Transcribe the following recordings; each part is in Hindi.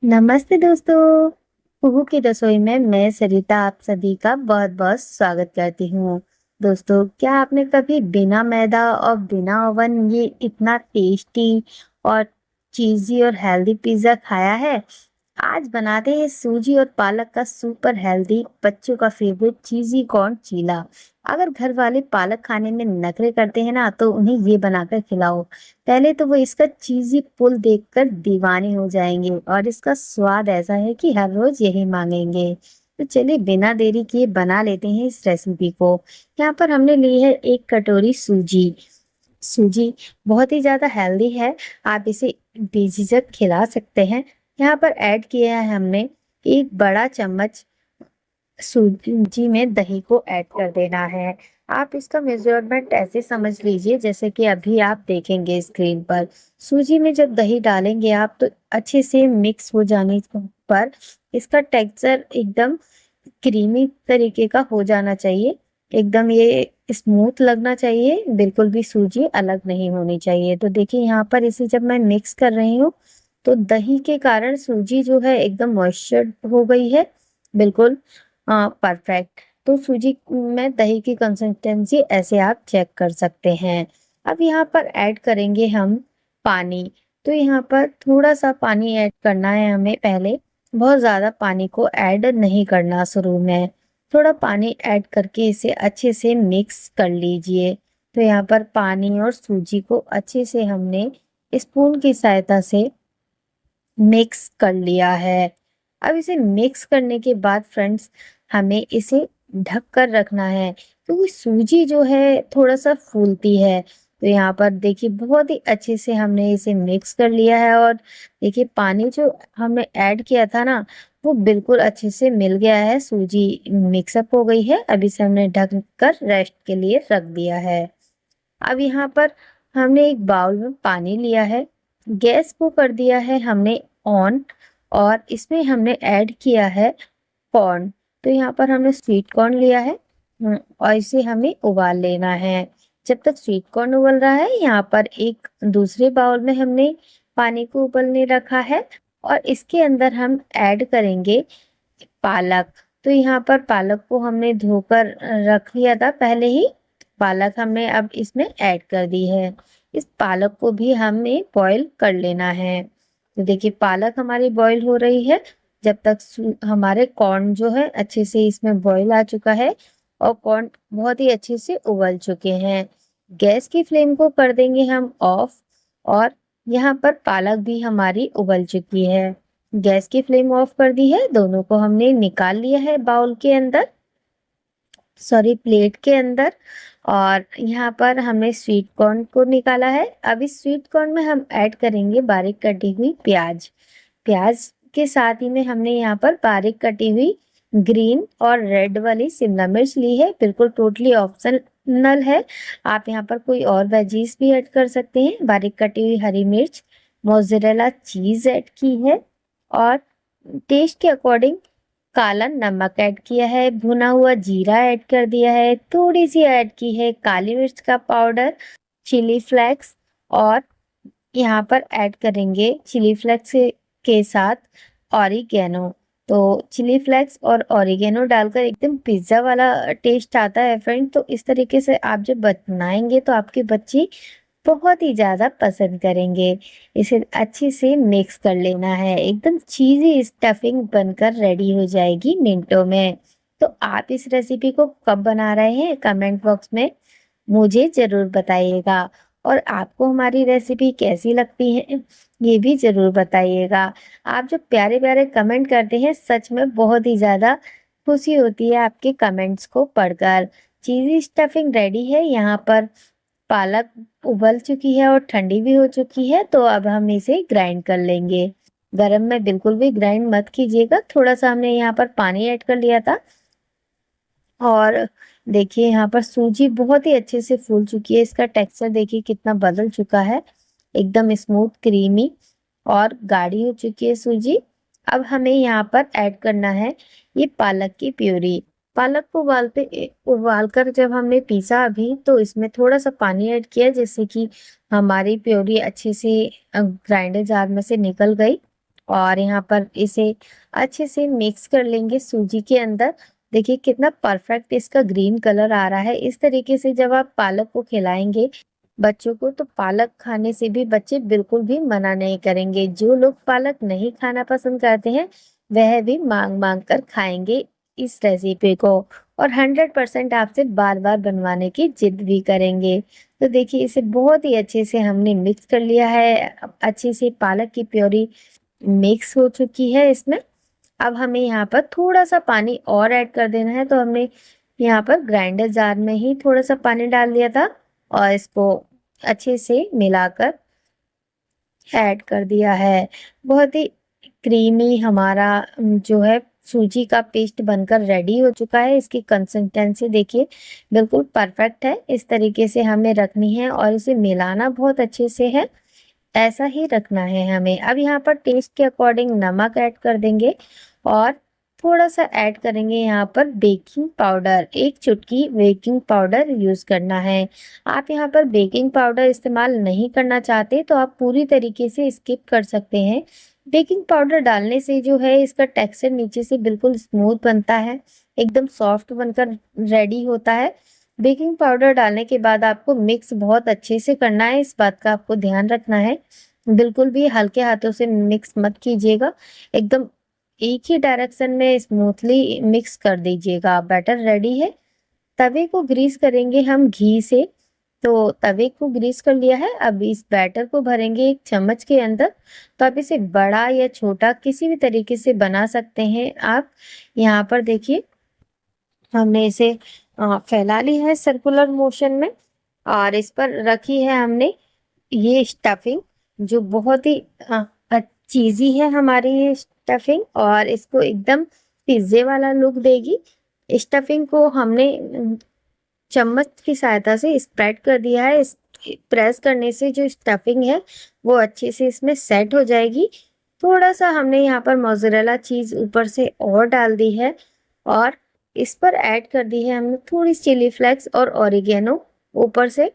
नमस्ते दोस्तों। कुहू की रसोई में मैं सरिता आप सभी का बहुत बहुत स्वागत करती हूँ। दोस्तों, क्या आपने कभी बिना मैदा और बिना ओवन ये इतना टेस्टी और चीजी और हेल्दी पिज्जा खाया है? आज बनाते हैं सूजी और पालक का सुपर हेल्दी बच्चों का फेवरेट चीजी कॉर्न चीला। अगर घर वाले पालक खाने में नखरे करते हैं ना, तो उन्हें ये बनाकर खिलाओ। पहले तो वो इसका चीजी पुल देखकर दीवाने हो जाएंगे और इसका स्वाद ऐसा है कि हर रोज यही मांगेंगे। तो चलिए बिना देरी किए बना लेते हैं इस रेसिपी को। यहाँ पर हमने ली है 1 कटोरी सूजी। सूजी बहुत ही ज्यादा हेल्दी है, आप इसे बेझिझक खिला सकते हैं। यहाँ पर ऐड किया है हमने 1 बड़ा चम्मच सूजी में दही को ऐड कर देना है। आप इसका मेजरमेंट ऐसे समझ लीजिए जैसे कि अभी आप देखेंगे स्क्रीन पर। सूजी में जब दही डालेंगे आप, तो अच्छे से मिक्स हो जाने पर इसका टेक्सचर एकदम क्रीमी तरीके का हो जाना चाहिए। एकदम ये स्मूथ लगना चाहिए, बिल्कुल भी सूजी अलग नहीं होनी चाहिए। तो देखिए यहाँ पर इसे जब मैं मिक्स कर रही हूँ, तो दही के कारण सूजी जो है एकदम मॉइस्चर हो गई है, बिल्कुल परफेक्ट। तो सूजी में दही की कंसिस्टेंसी ऐसे आप चेक कर सकते हैं। अब यहाँ पर ऐड करेंगे हम पानी। तो यहाँ पर थोड़ा सा पानी ऐड करना है हमें पहले, बहुत ज़्यादा पानी को ऐड नहीं करना शुरू में। थोड़ा पानी ऐड करके इसे अच्छे से मिक्स कर लीजिए। तो यहाँ पर पानी और सूजी को अच्छे से हमने स्पून की सहायता से मिक्स कर लिया है। अब इसे मिक्स करने के बाद फ्रेंड्स, हमें इसे ढक कर रखना है, क्योंकि सूजी जो है थोड़ा सा फूलती है। तो यहाँ पर देखिए बहुत ही अच्छे से हमने इसे मिक्स कर लिया है, और देखिए पानी जो हमने ऐड किया था ना, वो बिल्कुल अच्छे से मिल गया है, सूजी मिक्सअप हो गई है। अब इसे हमने ढक कर रेस्ट के लिए रख दिया है। अब यहाँ पर हमने एक बाउल में पानी लिया है, गैस को कर दिया है हमने ऑन, और इसमें हमने ऐड किया है कॉर्न। तो यहाँ पर हमने स्वीट कॉर्न लिया है, और इसे हमें उबाल लेना है। जब तक स्वीट कॉर्न उबल रहा है, यहाँ पर एक दूसरे बाउल में हमने पानी को उबलने रखा है, और इसके अंदर हम ऐड करेंगे पालक। तो यहाँ पर पालक को हमने धोकर रख लिया था पहले ही। पालक हमने अब इसमें ऐड कर दी है। इस पालक को भी हमें बॉईल कर लेना है। तो देखिए पालक हमारी बॉईल हो रही है, जब तक हमारे कॉर्न जो है अच्छे से इसमें बॉईल आ चुका है, और कॉर्न बहुत ही अच्छे से उबल चुके हैं। गैस की फ्लेम को कर देंगे हम ऑफ, और यहाँ पर पालक भी हमारी उबल चुकी है। गैस की फ्लेम ऑफ कर दी है, दोनों को हमने निकाल लिया है बाउल के अंदर, सॉरी प्लेट के अंदर। और यहाँ पर हमने स्वीट कॉर्न को निकाला है। अब इस स्वीट कॉर्न में हम ऐड करेंगे बारीक कटी हुई प्याज। प्याज के साथ ही में हमने यहाँ पर बारीक कटी हुई ग्रीन और रेड वाली शिमला मिर्च ली है, बिल्कुल टोटली ऑप्शनल है। आप यहाँ पर कोई और वेजीज भी ऐड कर सकते हैं। बारीक कटी हुई हरी मिर्च, मोज़रेला चीज ऐड की है, और टेस्ट के अकॉर्डिंग काला नमक ऐड किया है, भुना हुआ जीरा ऐड कर दिया है, थोड़ी सी ऐड की है काली मिर्च का पाउडर, चिली फ्लेक्स, और यहाँ पर ऐड करेंगे चिली फ्लेक्स के साथ ऑरिगेनो। तो चिली फ्लेक्स और ऑरिगेनो डालकर एकदम पिज्ज़ा वाला टेस्ट आता है फ्रेंड। तो इस तरीके से आप जब बनाएंगे तो आपके बच्चे बहुत ही ज़्यादा पसंद करेंगे। इसे अच्छे से मिक्स कर लेना है, एकदम चीज़ी स्टफिंग बनकर रेडी हो जाएगी मिनटों में। तो आप इस रेसिपी को कब बना रहे हैं, कमेंट बॉक्स में मुझे ज़रूर बताइएगा। और आपको हमारी रेसिपी कैसी लगती है, ये भी ज़रूर बताइएगा। आप जो प्यारे प्यारे कमेंट करते हैं, सच में बहुत ही ज़्यादा खुशी होती है आपके कमेंट्स को पढ़कर। चीज़ी स्टफिंग रेडी है, यहाँ पर पालक उबल चुकी है और ठंडी भी हो चुकी है। तो अब हम इसे ग्राइंड कर लेंगे। गरम में बिल्कुल भी ग्राइंड मत कीजिएगा, थोड़ा सा हमने यहाँ पर पानी ऐड कर लिया था। और देखिए यहाँ पर सूजी बहुत ही अच्छे से फूल चुकी है, इसका टेक्सचर देखिए कितना बदल चुका है, एकदम स्मूथ क्रीमी और गाढ़ी हो चुकी है सूजी। अब हमें यहाँ पर ऐड करना है ये पालक की प्यूरी। पालक को उबाल कर जब हमने पीसा अभी, तो इसमें थोड़ा सा पानी ऐड किया, जिससे कि हमारी प्यूरी अच्छे से ग्राइंडर जार में से निकल गई। और यहाँ पर इसे अच्छे से मिक्स कर लेंगे सूजी के अंदर। देखिए कितना परफेक्ट इसका ग्रीन कलर आ रहा है। इस तरीके से जब आप पालक को खिलाएंगे बच्चों को, तो पालक खाने से भी बच्चे बिल्कुल भी मना नहीं करेंगे। जो लोग पालक नहीं खाना पसंद करते हैं वह भी मांग मांग कर खाएंगे इस रेसिपी को, और 100% आपसे बार बार बनवाने की जिद भी करेंगे। तो देखिए इसे बहुत ही अच्छे से हमने मिक्स कर लिया है। अच्छे से पालक की प्योरी मिक्स हो चुकी है इसमें। अब हमें यहाँ पर थोड़ा सा पानी और ऐड कर देना है। तो हमने यहाँ पर ग्राइंडर जार में ही थोड़ा सा पानी डाल दिया था और इसको अच्छे से मिलाकर ऐड कर दिया है। बहुत ही क्रीमी हमारा जो है सूजी का पेस्ट बनकर रेडी हो चुका है। इसकी कंसिस्टेंसी देखिए बिल्कुल परफेक्ट है। इस तरीके से हमें रखनी है और इसे मिलाना बहुत अच्छे से है, ऐसा ही रखना है हमें। अब यहाँ पर टेस्ट के अकॉर्डिंग नमक ऐड कर देंगे और थोड़ा सा ऐड करेंगे यहाँ पर बेकिंग पाउडर। 1 चुटकी बेकिंग पाउडर यूज करना है। आप यहाँ पर बेकिंग पाउडर इस्तेमाल नहीं करना चाहते तो आप पूरी तरीके से स्किप कर सकते हैं। बेकिंग पाउडर डालने से जो है इसका टेक्सचर नीचे से बिल्कुल स्मूथ बनता है, एकदम सॉफ्ट बनकर रेडी होता है। बेकिंग पाउडर डालने के बाद आपको मिक्स बहुत अच्छे से करना है, इस बात का आपको ध्यान रखना है। बिल्कुल भी हल्के हाथों से मिक्स मत कीजिएगा, एकदम एक ही डायरेक्शन में स्मूथली मिक्स कर दीजिएगा। बैटर रेडी है। तवे को ग्रीस करेंगे हम घी से। तो तवे को ग्रीस कर लिया है। अब इस बैटर को भरेंगे एक चम्मच के अंदर। तो आप इसे बड़ा या छोटा किसी भी तरीके से बना सकते हैं। आप यहाँ पर देखिए हमने इसे फैला ली है सर्कुलर मोशन में और इस पर रखी है हमने ये स्टफिंग, जो बहुत ही चीजी है हमारी ये स्टफिंग, और इसको एकदम पिज्जे वाला लुक देगी। स्टफिंग को हमने चम्मच की सहायता से स्प्रेड कर दिया है। इस प्रेस करने से जो स्टफिंग है वो अच्छे से इसमें सेट हो जाएगी। थोड़ा सा हमने यहाँ पर मोज़रेला चीज ऊपर से और डाल दी है और इस पर ऐड कर दी है हमने थोड़ी चिली फ्लेक्स और ऑरिगेनो ऊपर से।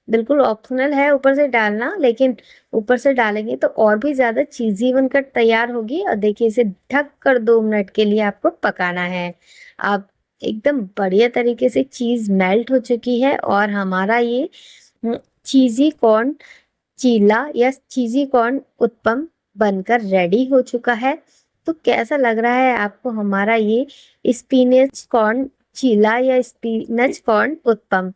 बिल्कुल ऑप्शनल है ऊपर से डालना, लेकिन ऊपर से डालेंगे तो और भी ज्यादा चीजी बनकर तैयार होगी। और देखिए इसे ढक कर 2 मिनट के लिए आपको पकाना है। अब एकदम बढ़िया तरीके से चीज मेल्ट हो चुकी है और हमारा ये चीजी कॉर्न चीला या चीजी कॉर्न उत्पम बनकर रेडी हो चुका है। तो कैसा लग रहा है आपको हमारा ये स्पिनच कॉर्न चीला या स्पिनच कॉर्न उत्पम?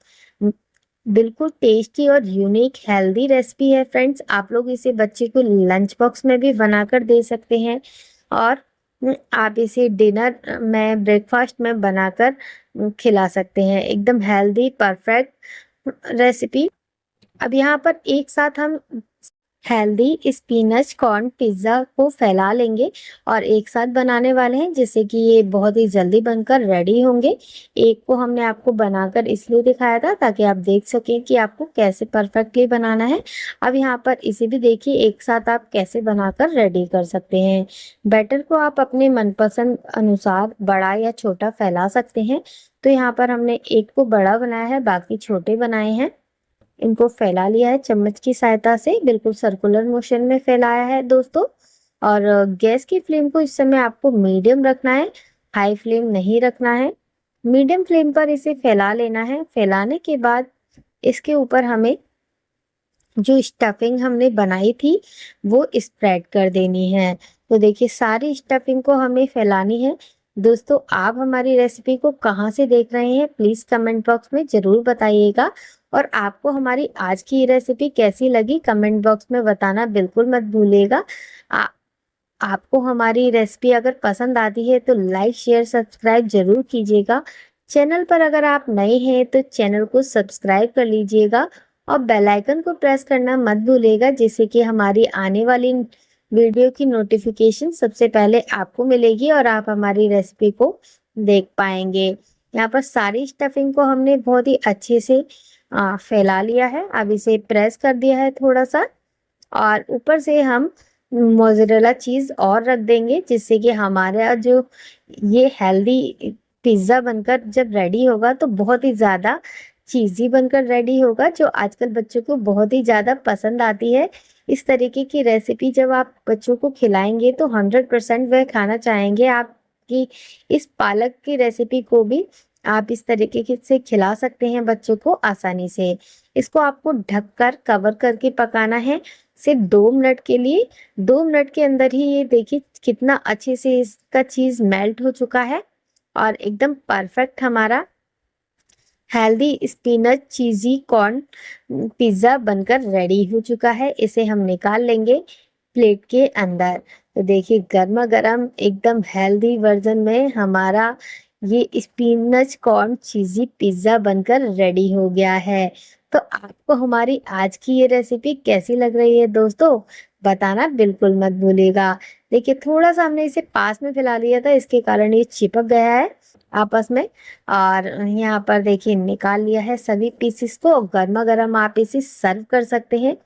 बिल्कुल टेस्टी और यूनिक हेल्दी रेसिपी है फ्रेंड्स। आप लोग इसे बच्चे को लंच बॉक्स में भी बनाकर दे सकते हैं और आप इसे डिनर में ब्रेकफास्ट में बनाकर खिला सकते हैं। एकदम हेल्दी परफेक्ट रेसिपी। अब यहाँ पर एक साथ हम हेल्दी स्पिनच कॉर्न पिज्ज़ा को फैला लेंगे और एक साथ बनाने वाले हैं, जिससे कि ये बहुत ही जल्दी बनकर रेडी होंगे। एक को हमने आपको बनाकर इसलिए दिखाया था ताकि आप देख सकें कि आपको कैसे परफेक्टली बनाना है। अब यहाँ पर इसे भी देखिए एक साथ आप कैसे बनाकर रेडी कर सकते हैं। बैटर को आप अपने मनपसंद अनुसार बड़ा या छोटा फैला सकते हैं। तो यहाँ पर हमने एक को बड़ा बनाया है, बाकी छोटे बनाए हैं। इनको फैला लिया है चम्मच की सहायता से, बिल्कुल सर्कुलर मोशन में फैलाया है दोस्तों। और गैस की फ्लेम को इस समय आपको मीडियम रखना है, हाई फ्लेम नहीं रखना है। मीडियम फ्लेम पर इसे फैला लेना है। फैलाने के बाद इसके ऊपर हमें जो स्टफिंग हमने बनाई थी वो स्प्रेड कर देनी है। तो देखिए सारी स्टफिंग को हमें फैलानी है। दोस्तों आप हमारी रेसिपी को कहाँ से देख रहे हैं प्लीज कमेंट बॉक्स में जरूर बताइएगा। और आपको हमारी आज की ये रेसिपी कैसी लगी कमेंट बॉक्स में बताना बिल्कुल मत भूलिएगा। आपको हमारी रेसिपी अगर पसंद आती है तो लाइक शेयर सब्सक्राइब जरूर कीजिएगा। चैनल पर अगर आप नए हैं तो चैनल को सब्सक्राइब कर लीजिएगा और बेल आइकन को प्रेस करना मत भूलिएगा, जिससे कि हमारी आने वाली वीडियो की नोटिफिकेशन सबसे पहले आपको मिलेगी और आप हमारी रेसिपी को देख पाएंगे। यहाँ पर सारी स्टफिंग को हमने बहुत ही अच्छे से फैला लिया है। अब इसे प्रेस कर दिया है थोड़ा सा और ऊपर से हम मोज़रेला चीज और रख देंगे, जिससे कि हमारा जो ये हेल्दी पिज्ज़ा बनकर जब रेडी होगा तो बहुत ही ज़्यादा चीज़ी बनकर रेडी होगा, जो आजकल बच्चों को बहुत ही ज़्यादा पसंद आती है। इस तरीके की रेसिपी जब आप बच्चों को खिलाएँगे तो 100% वह खाना चाहेंगे। आपकी इस पालक की रेसिपी को भी आप इस तरीके से खिला सकते हैं बच्चों को आसानी से। इसको आपको ढककर कवर करके पकाना है सिर्फ 2 मिनट के लिए। 2 मिनट के अंदर ही ये देखिए कितना अच्छे से इसका चीज़ मेल्ट हो चुका है और एकदम परफेक्ट हमारा हेल्दी स्पिनच चीज़ी कॉर्न पिज़्ज़ा बनकर रेडी हो चुका है। इसे हम निकाल लेंगे प्लेट के अंदर। तो देखिए गरमा-गरम एकदम हेल्दी वर्ज़न में हमारा ये स्पिनच कॉर्न चीज़ी पिज़्ज़ा बनकर रेडी हो गया है। तो आपको हमारी आज की ये रेसिपी कैसी लग रही है दोस्तों? बताना बिल्कुल मत भूलिएगा। देखिए थोड़ा-सा हमने इसे पास में फैला लिया था, इसके कारण ये चिपक गया है आपस में। और यहाँ पर देखिए निकाल लिया है सभी पीसेस को। गरमा-गरम आप इसे सर्व कर सकते हैं।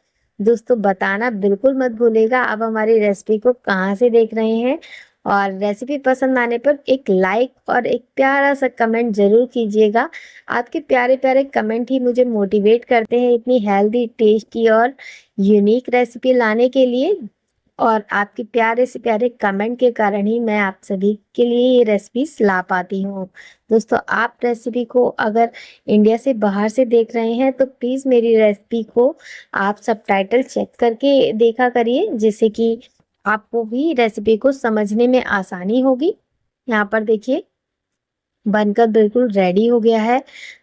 दोस्तों बताना बिल्कुल मत भूलिएगा आप हमारी रेसिपी को कहाँ से देख रहे हैं, और रेसिपी पसंद आने पर एक लाइक और एक प्यारा सा कमेंट ज़रूर कीजिएगा। आपके प्यारे-प्यारे कमेंट ही मुझे मोटिवेट करते हैं इतनी हेल्दी, टेस्टी और यूनिक रेसिपी लाने के लिए। और आपके प्यारे से प्यारे कमेंट के कारण ही मैं आप सभी के लिए ये रेसिपीज ला पाती हूँ। दोस्तों आप रेसिपी को अगर इंडिया से बाहर से देख रहे हैं तो प्लीज़ मेरी रेसिपी को आप सबटाइटल चेक करके देखा करिए, जिससे कि आपको भी रेसिपी को समझने में आसानी होगी। यहाँ पर देखिए बनकर बिल्कुल रेडी हो गया है।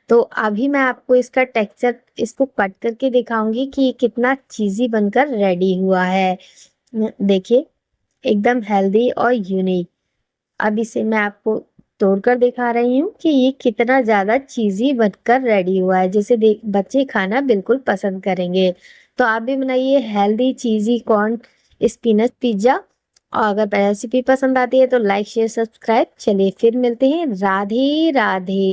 तो अभी मैं आपको इसका टेक्सचर इसको कट करके दिखाऊंगी कि ये कितना चीज़ी बनकर रेडी हुआ है। देखिए एकदम हेल्दी और यूनिक। अब इसे मैं आपको तोड़कर दिखा रही हूँ कि ये कितना ज़्यादा चीज़ी बनकर रेडी हुआ है, जिसे देख बच्चे खाना बिल्कुल पसंद करेंगे। तो आप भी बनाइए हेल्दी चीज़ी कॉर्न स्पिनच पिज़्ज़ा। और अगर रेसिपी पसंद आती है तो लाइक शेयर सब्सक्राइब। चलिए फिर मिलते हैं। राधे राधे।